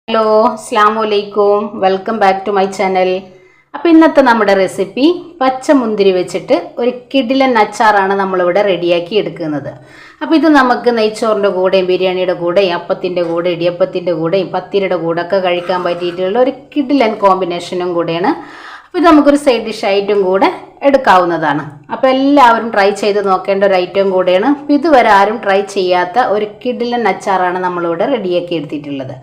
Hello അസ്സലാമു അലൈക്കും welcome back to my channel. അപ്പോൾ ഇന്നത്തെ നമ്മുടെ റെസിപ്പി പച്ചമുന്തിരി വെച്ചിട്ട് ഒരു കിടിലൻ അച്ചാറാണ് നമ്മളിവിടെ റെഡിയാക്കി എടുക്കുന്നത്. അപ്പോൾ ഇത് നമുക്ക് നെയ്ച്ചോറിൻ്റെ കൂടെയും ബിരിയാണിയുടെ കൂടെയും അപ്പത്തിൻ്റെ കൂടെ ഇടിയപ്പത്തിൻ്റെ കൂടെയും പത്തിരിയുടെ കൂടെ ഒക്കെ കഴിക്കാൻ പറ്റിയിട്ടുള്ള ഒരു കിടിലൻ കോമ്പിനേഷനും കൂടെയാണ്. അപ്പോൾ ഇത് നമുക്കൊരു സൈഡ് ഡിഷായിട്ടും കൂടെ എടുക്കാവുന്നതാണ്. അപ്പോൾ എല്ലാവരും ട്രൈ ചെയ്ത് നോക്കേണ്ട ഒരു ഐറ്റം കൂടെയാണ്. അപ്പോൾ ഇതുവരെ ആരും ട്രൈ ചെയ്യാത്ത ഒരു കിടിലൻ അച്ചാറാണ് നമ്മളിവിടെ റെഡിയാക്കി എടുത്തിട്ടുള്ളത്.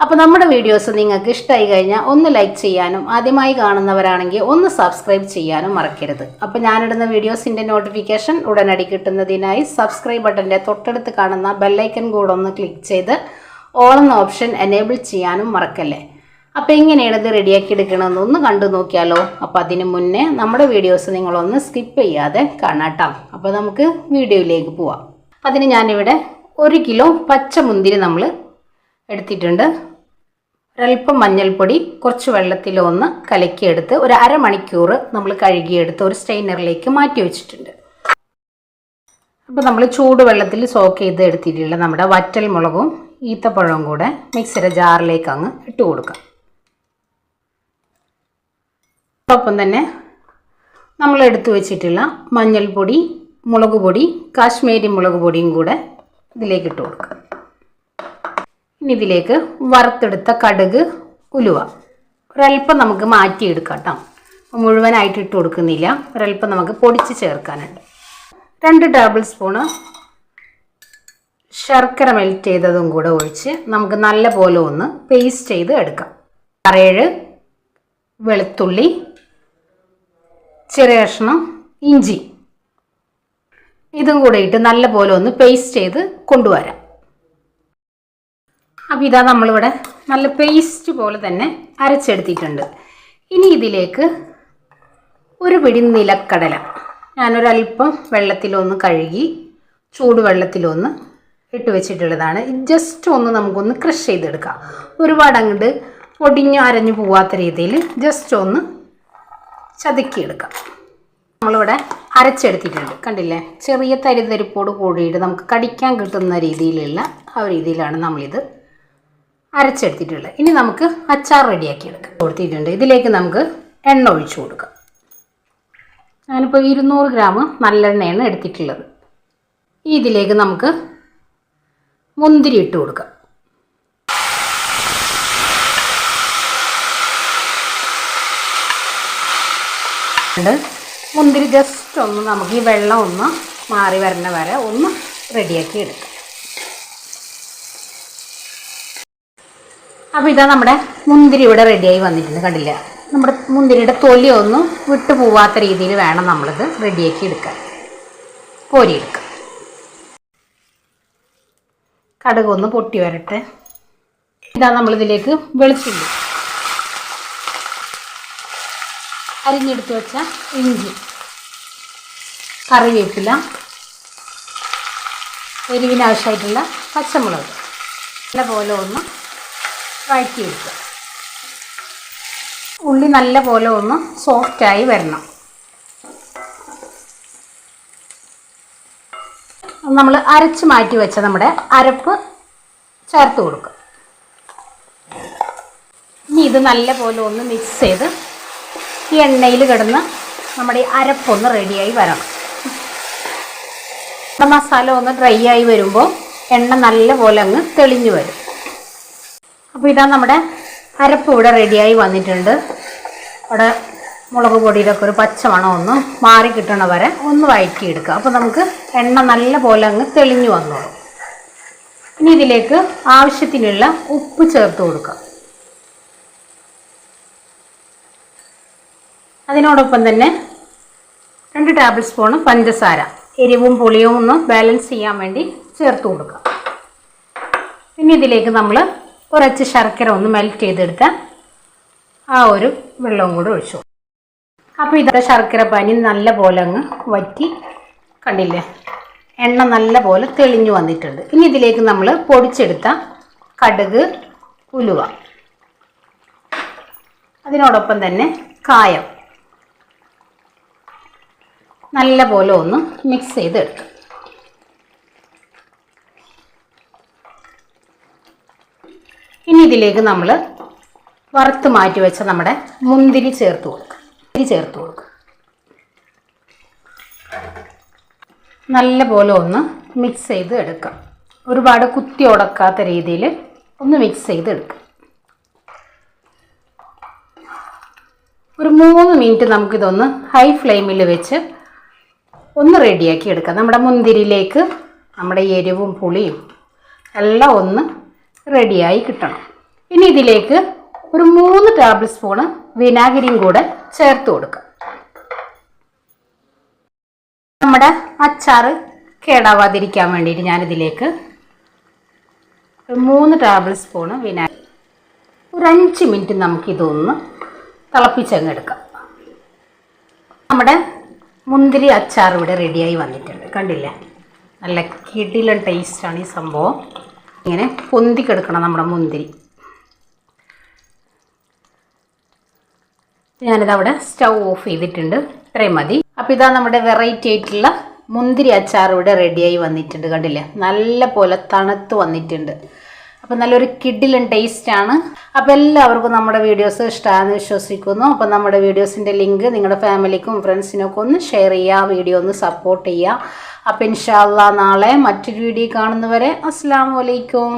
അപ്പോൾ നമ്മുടെ വീഡിയോസ് നിങ്ങൾക്ക് ഇഷ്ടമായി കഴിഞ്ഞാൽ ഒന്ന് ലൈക്ക് ചെയ്യാനും ആദ്യമായി കാണുന്നവരാണെങ്കിൽ ഒന്ന് സബ്സ്ക്രൈബ് ചെയ്യാനും മറക്കരുത്. അപ്പോൾ ഞാനിടുന്ന വീഡിയോസിൻ്റെ നോട്ടിഫിക്കേഷൻ ഉടനടി കിട്ടുന്നതിനായി സബ്സ്ക്രൈബ് ബട്ടൻ്റെ തൊട്ടടുത്ത് കാണുന്ന ബെല്ലൈക്കൺ കൂടെ ഒന്ന് ക്ലിക്ക് ചെയ്ത് ഓൾ എന്ന ഓപ്ഷൻ എനേബിൾ ചെയ്യാനും മറക്കല്ലേ. അപ്പോൾ എങ്ങനെയാണ് ഇത് റെഡിയാക്കി എടുക്കണമെന്ന് ഒന്ന് കണ്ടു നോക്കിയാലോ. അപ്പോൾ അതിന് മുന്നേ നമ്മുടെ വീഡിയോസ് നിങ്ങളൊന്ന് സ്കിപ്പ് ചെയ്യാതെ കാണാട്ടോ. അപ്പോൾ നമുക്ക് വീഡിയോയിലേക്ക് പോവാം. അതിന് ഞാനിവിടെ 1 കിലോ പച്ചമുന്തിരി നമ്മൾ എടുത്തിട്ടുണ്ട്. ഒരൽപ്പം മഞ്ഞൾപ്പൊടി കുറച്ച് വെള്ളത്തിലൊന്ന് കലക്കിയെടുത്ത് ഒരു അരമണിക്കൂർ നമ്മൾ കഴുകിയെടുത്ത് ഒരു സ്ട്രെയിനറിലേക്ക് മാറ്റി വെച്ചിട്ടുണ്ട്. അപ്പോൾ നമ്മൾ ചൂടുവെള്ളത്തിൽ സോക്ക് ചെയ്ത് എടുത്തിട്ടുള്ള നമ്മുടെ വറ്റൽ മുളകും ഈത്തപ്പഴവും കൂടെ മിക്സിയുടെ ജാറിലേക്ക് അങ്ങ് ഇട്ട് കൊടുക്കാം. ഒപ്പം തന്നെ നമ്മൾ എടുത്തു വെച്ചിട്ടുള്ള മഞ്ഞൾപ്പൊടി, മുളക് പൊടി, കാശ്മീരി മുളക് പൊടിയും കൂടെ ഇതിലേക്ക് ഇട്ട് കൊടുക്കാം. ഇനി ഇതിലേക്ക് വറുത്തെടുത്ത കടുക്, ഉലുവ ഒരൽപ്പം നമുക്ക് മാറ്റിയെടുക്കാം കേട്ടോ. മുഴുവനായിട്ട് ഇട്ട് കൊടുക്കുന്നില്ല, ഒരൽപ്പം നമുക്ക് പൊടിച്ച് ചേർക്കാനുണ്ട്. 2 ടേബിൾ സ്പൂണ് ശർക്കര മെൽറ്റ് ചെയ്തതും കൂടെ ഒഴിച്ച് നമുക്ക് നല്ല പോലെ ഒന്ന് പേസ്റ്റ് ചെയ്ത് എടുക്കാം. 6 വെളുത്തുള്ളി, ചെറിയ കഷ്ണം ഇഞ്ചി ഇതും കൂടെ ഇട്ട് നല്ല പോലെ ഒന്ന് പേസ്റ്റ് ചെയ്ത് കൊണ്ടുവരാം. അപ്പോൾ ഇതാ നമ്മളിവിടെ നല്ല പേസ്റ്റ് പോലെ തന്നെ അരച്ചെടുത്തിട്ടുണ്ട്. ഇനി ഇതിലേക്ക് ഒരു പിടി നിലക്കടല ഞാനൊരൽപ്പം വെള്ളത്തിലൊന്ന് കഴുകി ചൂടുവെള്ളത്തിലൊന്ന് ഇട്ട് വെച്ചിട്ടുള്ളതാണ്. ജസ്റ്റ് ഒന്ന് നമുക്കൊന്ന് ക്രഷ് ചെയ്തെടുക്കാം. ഒരുപാട് അങ്ങോട്ട് പൊടിഞ്ഞ് അരഞ്ഞു പോവാത്ത രീതിയിൽ ജസ്റ്റ് ഒന്ന് ചതുക്കിയെടുക്കാം. നമ്മളിവിടെ അരച്ചെടുത്തിട്ടുണ്ട്, കണ്ടില്ലേ. ചെറിയ തരിതരിപ്പോട് കൂടിയിട്ട് നമുക്ക് കടിക്കാൻ കിട്ടുന്ന രീതിയിലുള്ള ആ രീതിയിലാണ് നമ്മളിത് അരച്ചെടുത്തിട്ടുള്ളത്. ഇനി നമുക്ക് അച്ചാർ റെഡിയാക്കി എടുക്കാം. കൊടുത്തിട്ടുണ്ട്. ഇതിലേക്ക് നമുക്ക് എണ്ണ ഒഴിച്ചു കൊടുക്കാം. ഞാനിപ്പോൾ 200 ഗ്രാം നല്ലെണ്ണയാണ് എടുത്തിട്ടുള്ളത്. ഇതിലേക്ക് നമുക്ക് മുന്തിരി ഇട്ട് കൊടുക്കാം. മുന്തിരി ജസ്റ്റ് ഒന്ന് നമുക്ക് ഈ വെള്ളം ഒന്ന് മാറി വരുന്ന വരെ ഒന്ന് റെഡിയാക്കി എടുക്കാം. അപ്പോൾ ഇതാ നമ്മുടെ മുന്തിരി ഇവിടെ റെഡിയായി വന്നിട്ടുണ്ട്, കണ്ടില്ല. നമ്മുടെ മുന്തിരിയുടെ തൊലി ഒന്നും വിട്ടു പോവാത്ത രീതിയിൽ വേണം നമ്മളിത് റെഡിയാക്കി എടുക്കാൻ. കോരിയെടുക്കാം. കടുക് ഒന്ന് പൊട്ടി വരട്ടെ. ഇതാ നമ്മളിതിലേക്ക് വെളുത്തുള്ളി, അരിഞ്ഞെടുത്ത് വെച്ച ഇഞ്ചി, കറിവേപ്പില, എരിവിനാവശ്യമായിട്ടുള്ള പച്ചമുളക് നല്ലപോലെ ഒന്ന് വഴറ്റിയെടുക്കുക. ഉള്ളി നല്ല പോലെ ഒന്ന് സോഫ്റ്റായി വരണം. നമ്മൾ അരച്ച് മാറ്റി വെച്ച നമ്മുടെ അരപ്പ് ചേർത്ത് കൊടുക്കുക. ഇനി ഇത് നല്ല പോലെ ഒന്ന് മിക്സ് ചെയ്ത് ഈ എണ്ണയിൽ കിടന്ന് നമ്മുടെ ഈ അരപ്പൊന്ന് റെഡിയായി വരണം. മസാല ഒന്ന് ഡ്രൈ ആയി വരുമ്പോൾ എണ്ണ നല്ല പോലെ അങ്ങ് തെളിഞ്ഞു വരും. അപ്പോൾ ഇതാ നമ്മുടെ അരപ്പ് ഇവിടെ റെഡിയായി വന്നിട്ടുണ്ട്. അവിടെ മുളക് പൊടിയിലൊക്കെ ഒരു പച്ചമണം ഒന്ന് മാറി കിട്ടണ വരെ ഒന്ന് വഴറ്റിയെടുക്കുക. അപ്പോൾ നമുക്ക് എണ്ണ നല്ല പോലെ അങ്ങ് തെളിഞ്ഞു വന്നോളും. ഇനി ഇതിലേക്ക് ആവശ്യത്തിനുള്ള ഉപ്പ് ചേർത്ത് കൊടുക്കുക. അതിനോടൊപ്പം തന്നെ 2 ടേബിൾ സ്പൂൺ പഞ്ചസാര എരിവും പുളിയും ഒന്ന് ബാലൻസ് ചെയ്യാൻ വേണ്ടി ചേർത്ത് കൊടുക്കുക. പിന്നെ ഇതിലേക്ക് നമ്മൾ കുറച്ച് ശർക്കര ഒന്ന് മെൽറ്റ് ചെയ്തെടുത്ത ആ ഒരു വെള്ളവും കൂടെ ഒഴിച്ചു. അപ്പോൾ ഇതൊക്കെ ശർക്കര പാനി നല്ല പോലെ അങ്ങ് വറ്റി, കണ്ടില്ലേ. എണ്ണ നല്ല പോലെ തെളിഞ്ഞു വന്നിട്ടുണ്ട്. ഇനി ഇതിലേക്ക് നമ്മൾ പൊടിച്ചെടുത്ത കടുക്, ഉലുവ, അതിനോടൊപ്പം തന്നെ കായം നല്ല പോലെ ഒന്ന് മിക്സ് ചെയ്തെടുക്കാം. ഇനി ഇതിലേക്ക് നമ്മൾ വറുത്ത് മാറ്റി വെച്ച നമ്മുടെ മുന്തിരി ചേർത്ത് കൊടുക്കുക. നല്ലപോലെ ഒന്ന് മിക്സ് ചെയ്ത് എടുക്കാം. ഒരുപാട് കുത്തി ഉടക്കാത്ത രീതിയിൽ ഒന്ന് മിക്സ് ചെയ്ത് എടുക്കാം. ഒരു 3 മിനിറ്റ് നമുക്കിതൊന്ന് ഹൈ ഫ്ലെയിമിൽ വെച്ച് ഒന്ന് റെഡിയാക്കി എടുക്കാം. നമ്മുടെ മുന്തിരിയിലേക്ക് നമ്മുടെ എരിവും പുളിയും എല്ലാം ഒന്ന് റെഡിയായി കിട്ടണം. ഇനി ഇതിലേക്ക് ഒരു 3 ടേബിൾ സ്പൂണ് വിനാഗിരിയും കൂടെ ചേർത്ത് കൊടുക്കാം. നമ്മുടെ അച്ചാർ കേടാവാതിരിക്കാൻ വേണ്ടിയിട്ട് ഞാനിതിലേക്ക് 3 ടേബിൾ സ്പൂണ് വിനാഗിരി, ഒരു 5 മിനിറ്റ് നമുക്കിതൊന്ന് തിളപ്പിച്ചങ്ങെടുക്കാം. നമ്മുടെ മുന്തിരി അച്ചാർ ഇവിടെ റെഡിയായി വന്നിട്ടുണ്ട്. കണ്ടില്ലേ, നല്ല കിടിലൻ ടേസ്റ്റാണ് ഈ സംഭവം. ഇങ്ങനെ പൊന്തിക്കെടുക്കണം നമ്മുടെ മുന്തിരി. ഞാനിതവിടെ സ്റ്റൗ ഓഫ് ചെയ്തിട്ടുണ്ട്. ഇത്രയും മതി. അപ്പോൾ ഇതാ നമ്മുടെ വെറൈറ്റി ആയിട്ടുള്ള മുന്തിരി അച്ചാർ ഇവിടെ റെഡിയായി വന്നിട്ടുണ്ട്. കണ്ടില്ലേ, നല്ല പോലെ തണുത്ത് വന്നിട്ടുണ്ട്. അപ്പോൾ നല്ലൊരു കിടിലൻ ടേസ്റ്റാണ്. അപ്പോൾ എല്ലാവർക്കും നമ്മുടെ വീഡിയോസ് ഇഷ്ടമാണെന്ന് വിശ്വസിക്കുന്നു. അപ്പോൾ നമ്മുടെ വീഡിയോസിൻ്റെ ലിങ്ക് നിങ്ങളുടെ ഫാമിലിക്കും ഫ്രണ്ട്സിനൊക്കെ ഒന്ന് ഷെയർ ചെയ്യുക, വീഡിയോ ഒന്ന് സപ്പോർട്ട് ചെയ്യുക. അപ്പോൾ ഇൻഷാ അല്ലാഹ് നാളെ മറ്റൊരു വീഡിയോ കാണുന്നവരെ അസ്സലാമു അലൈക്കും.